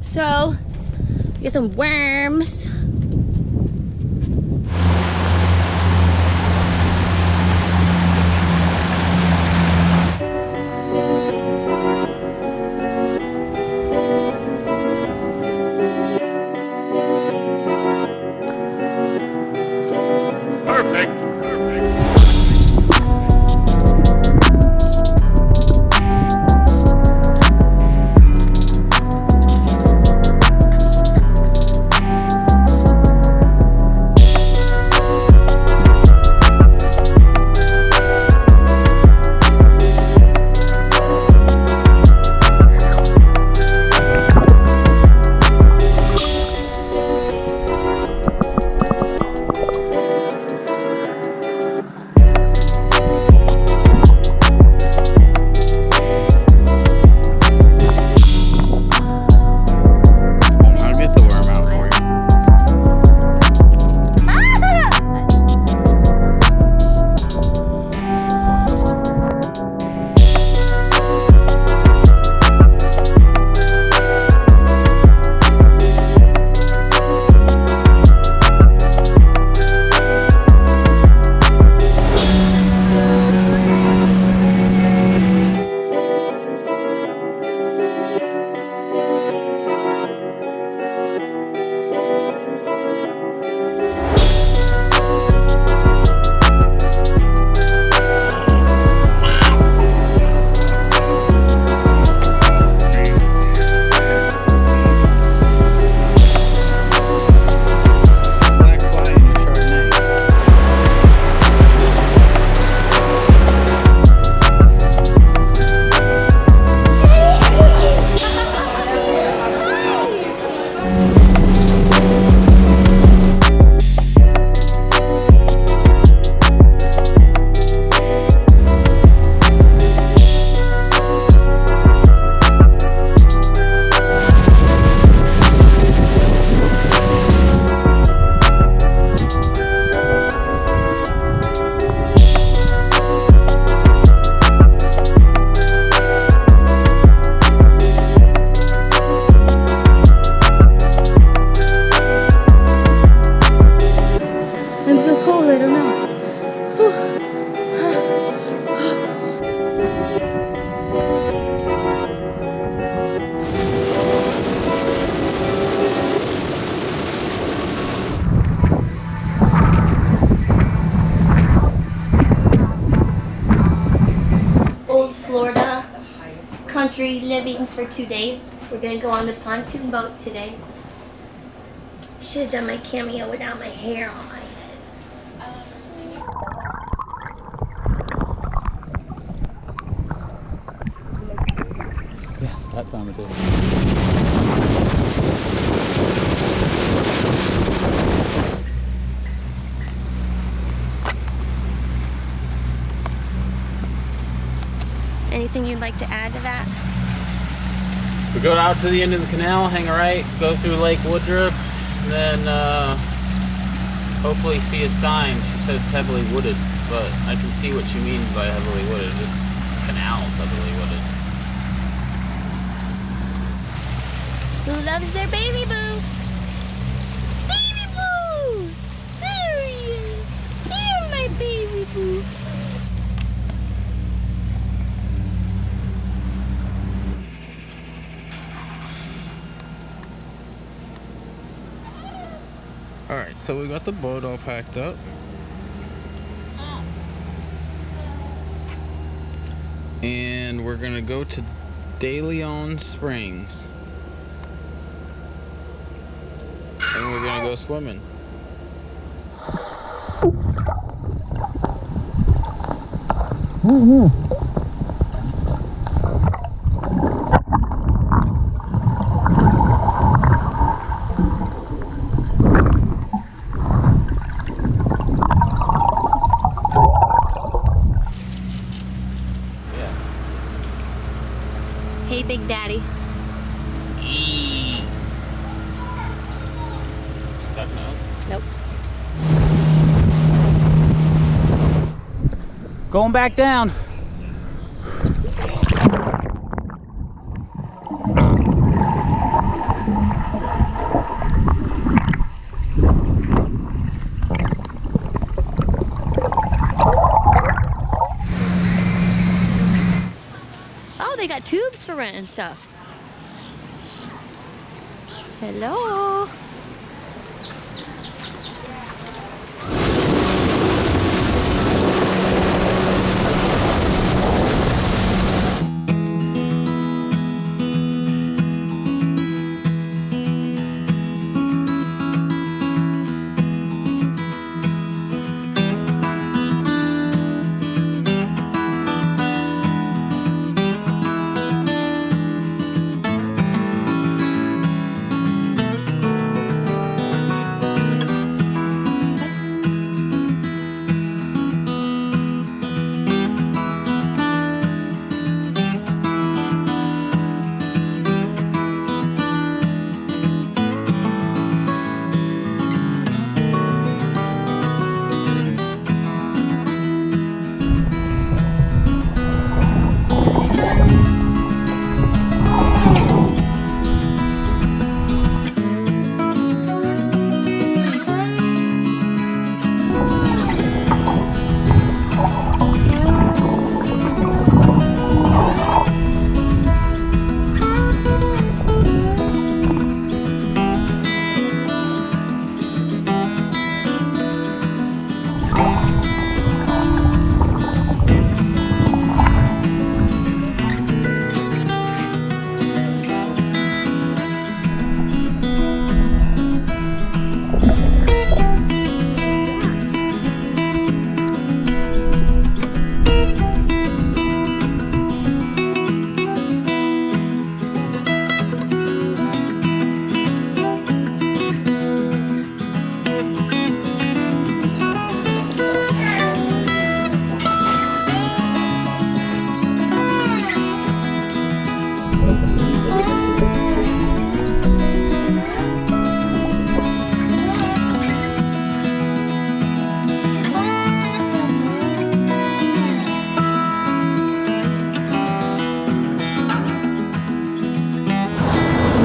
So, get some worms. Florida country living for 2 days. We're gonna go on the pontoon boat today. Should have done my cameo without my hair on my head. Yes, that time it did. Anything you'd like to add to that? We go out to the end of the canal, hang a right, go through Lake Woodruff, and then hopefully see a sign. She said it's heavily wooded, but I can see what she means by heavily wooded. This canal's heavily wooded. Who loves their baby boo? Baby boo! There he is! Here, my baby boo! Alright, so we got the boat all packed up. And we're gonna go to Deleon Springs. And we're gonna go swimming. Hey, Big Daddy. Stuck nose? Nope. Going back down. they got tubes for rent and stuff. Hello.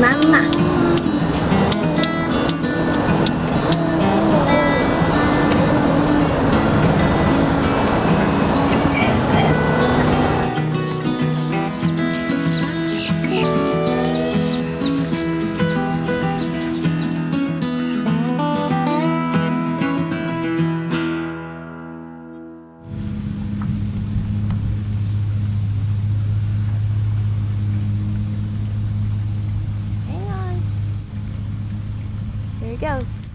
Mama. Hang on. Here he goes.